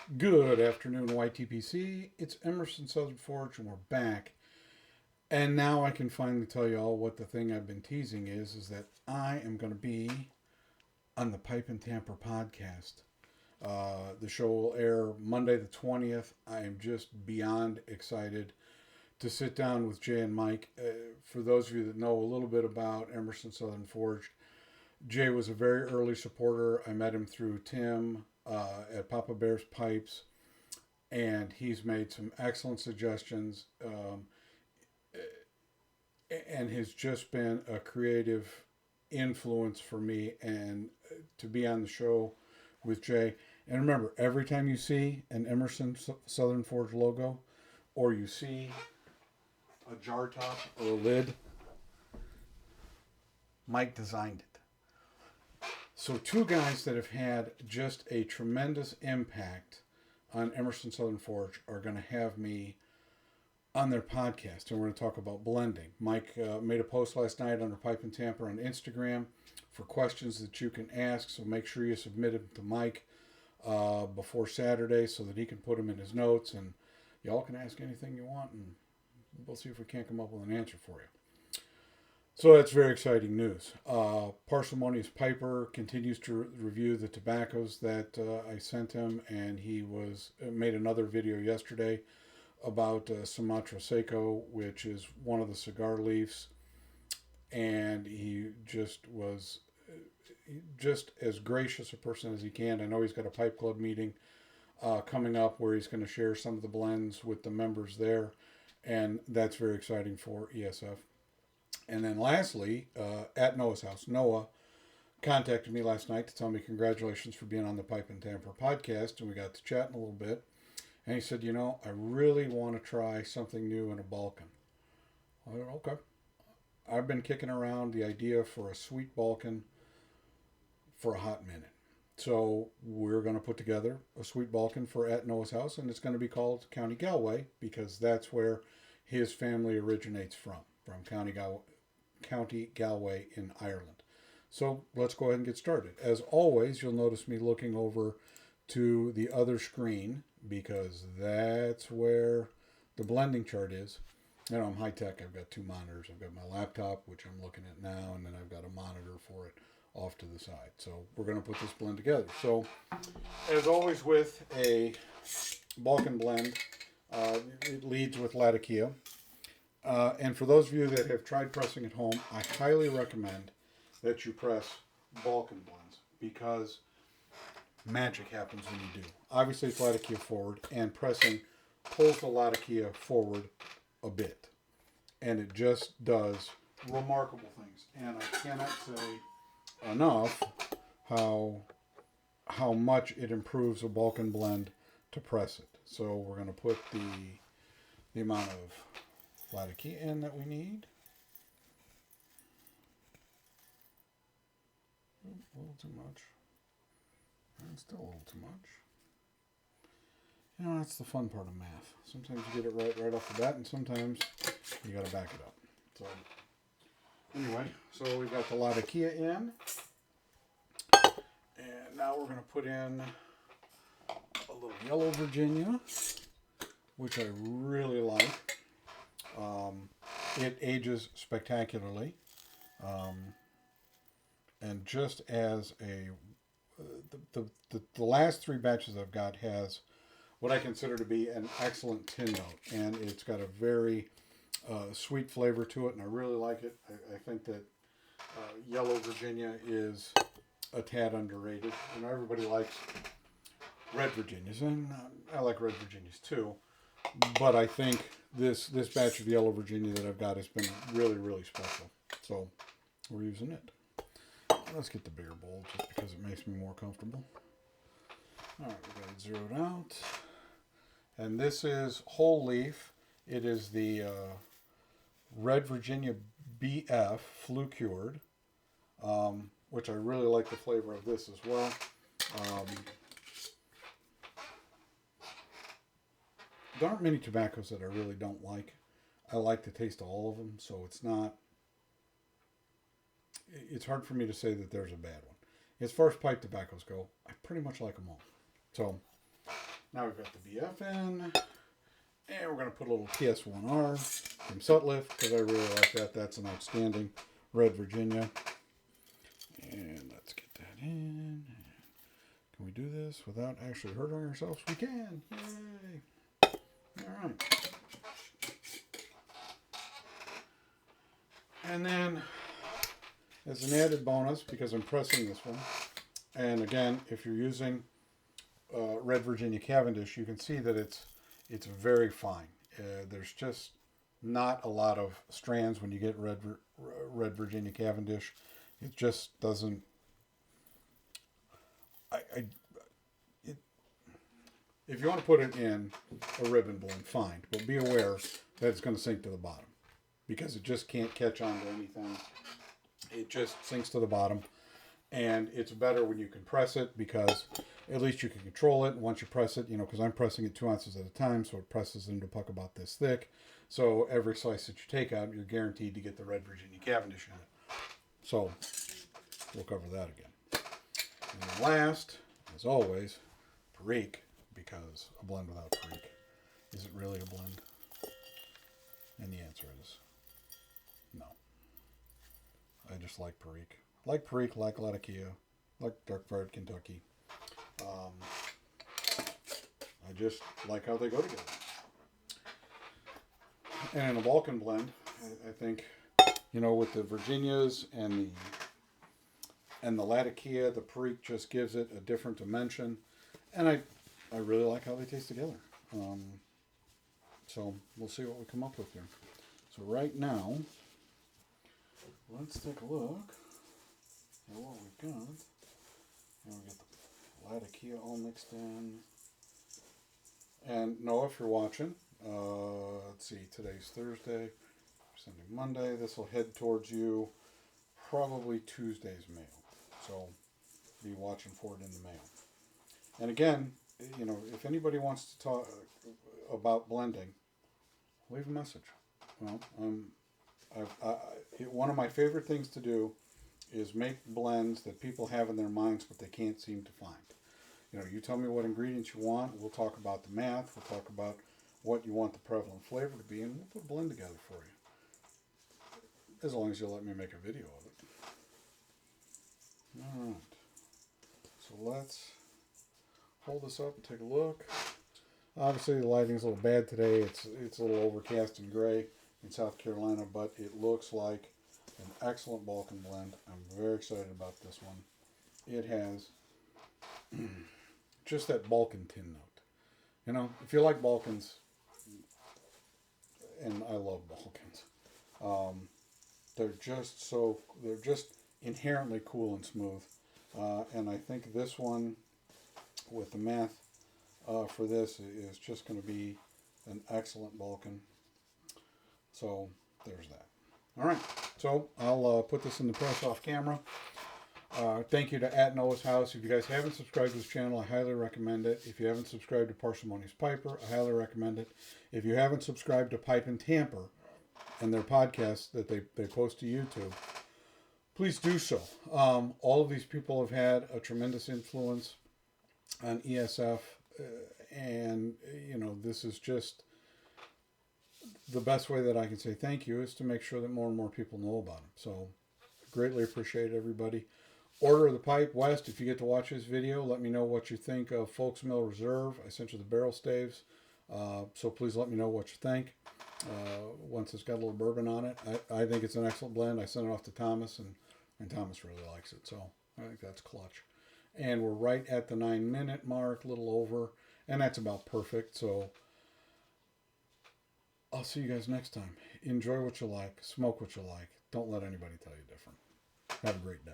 Good afternoon, YTPC. It's Emerson Southern Forge, and we're back. And now I can finally tell you all what the thing I've been teasing is that I am going to be on the Pipe and Tamper podcast. The show will air Monday the 20th. I am just beyond excited to sit down with Jay and Mike. For those of you that know a little bit about Emerson Southern Forge, Jay was a very early supporter. I met him through Tim at Papa Bear's Pipes, and he's made some excellent suggestions and has just been a creative influence for me and to be on the show with Jay. And remember, every time you see an Emerson Southern Forge logo or you see a jar top or a lid, Mike designed it. So two guys that have had just a tremendous impact on Emerson Southern Forge are going to have me on their podcast, and we're going to talk about blending. Mike made a post last night under Pipe and Tamper on Instagram for questions that you can ask, so make sure you submit them to Mike before Saturday so that he can put them in his notes, and y'all can ask anything you want, and we'll see if we can't come up with an answer for you. So that's very exciting news. Parsimonious Piper continues to review the tobaccos that I sent him, and he made another video yesterday about Sumatro Seco, which is one of the cigar leaves, and he just was just as gracious a person as he can. I know he's got a Pipe Club meeting coming up where he's going to share some of the blends with the members there, and that's very exciting for ESF. And then lastly, at Noah's house, Noah contacted me last night to tell me congratulations for being on the Pipe and Tamper podcast, and we got to chatting a little bit. And he said, I really want to try something new in a Balkan. I said, okay. I've been kicking around the idea for a sweet Balkan for a hot minute. So we're going to put together a sweet Balkan for at Noah's house, and it's going to be called County Galway because that's where his family originates from County Galway in Ireland. So let's go ahead and get started. As always, you'll notice me looking over to the other screen because that's where the blending chart is. I'm high tech. I've got two monitors. I've got my laptop, which I'm looking at now, and then I've got a monitor for it off to the side. So we're going to put this blend together. So as always with a Balkan blend, it leads with Latakia. And for those of you that have tried pressing at home, I highly recommend that you press Balkan blends because magic happens when you do. Obviously, it's Latakia forward, and pressing pulls the Latakia forward a bit. And it just does remarkable things. And I cannot say enough how much it improves a Balkan blend to press it. So we're going to put the amount of Latakia in that we need. A little too much. And still a little too much. That's the fun part of math. Sometimes you get it right off the bat, and sometimes you got to back it up. So anyway, so we've got the Latakia in. And now we're going to put in a little yellow Virginia, which I really like. It ages spectacularly, and just as the last three batches I've got has what I consider to be an excellent tin note, and it's got a very sweet flavor to it, and I really like it. I think that yellow Virginia is a tad underrated. Everybody likes red Virginias, and I like red Virginias too. But I think this batch of yellow Virginia that I've got has been really, really special. So we're using it. Let's get the bigger bowl just because it makes me more comfortable. All right, we got it zeroed out. And this is whole leaf. It is the Red Virginia BF Flue Cured, which I really like the flavor of this as well. There aren't many tobaccos that I really don't like. I like the taste of all of them, so it's hard for me to say that there's a bad one. As far as pipe tobaccos go, I pretty much like them all. So Now we've got the BF in. And we're going to put a little PS1R from Sutliff because I really like that. That's an outstanding Red Virginia. And let's get that in. Can we do this without actually hurting ourselves? We can. Yay. All right. And then, as an added bonus, because I'm pressing this one, and again, if you're using Red Virginia Cavendish, you can see that it's very fine. There's just not a lot of strands when you get Red Virginia Cavendish. It just doesn't. If you want to put it in a ribbon blend, fine, but be aware that it's going to sink to the bottom because it just can't catch on to anything. It just sinks to the bottom, and it's better when you can press it because at least you can control it. Once you press it, because I'm pressing it 2 ounces at a time, so it presses into a puck about this thick. So every slice that you take out, you're guaranteed to get the Red Virginia Cavendish in it. So we'll cover that again. And then last, as always, Perique, because a blend without Perique, is it really a blend? And the answer is no. I just like Perique. Like Perique, like Latakia, like Dark Fired Kentucky. I just like how they go together. And in a Balkan blend, I think, with the Virginias and the Latakia, the Perique just gives it a different dimension. And I really like how they taste together. So we'll see what we come up with here. So right now, let's take a look at what we've got. And we got the Latakia all mixed in. And Noah, if you're watching, let's see, today's Thursday, Sunday, Monday. This will head towards you probably Tuesday's mail. So be watching for it in the mail. And again, if anybody wants to talk about blending, leave a message. Well, one of my favorite things to do is make blends that people have in their minds but they can't seem to find. You tell me what ingredients you want. We'll talk about the math. We'll talk about what you want the prevalent flavor to be, and we'll put a blend together for you. As long as you'll let me make a video of it. All right. So let's hold this up and take a look. Obviously, the lighting's a little bad today. It's a little overcast and gray in South Carolina, but it looks like an excellent Balkan blend. I'm very excited about this one. It has just that Balkan tin note. If you like Balkans, and I love Balkans, they're just inherently cool and smooth. And I think this one, with the math for this, is just going to be an excellent Balkan. So there's that. All right, so I'll put this in the press off camera. Thank you to @Noah's House. If you guys haven't subscribed to this channel, I highly recommend it. If you haven't subscribed to Parsimonious Piper, I highly recommend it. If you haven't subscribed to Pipe and Tamper and their podcasts that they post to YouTube, please do so. All of these people have had a tremendous influence on ESF, and this is just the best way that I can say thank you is to make sure that more and more people know about them. So greatly appreciate everybody. Order of the Pipe West, if you get to watch this video, let me know what you think of Folks Mill Reserve. I sent you the barrel staves, so please let me know what you think. Once it's got a little bourbon on it, I think it's an excellent blend. I sent it off to Thomas, and Thomas really likes it, so I think that's clutch. And we're right at the 9-minute mark, a little over, and that's about perfect. So I'll see you guys next time. Enjoy what you like, smoke what you like. Don't let anybody tell you different. Have a great day.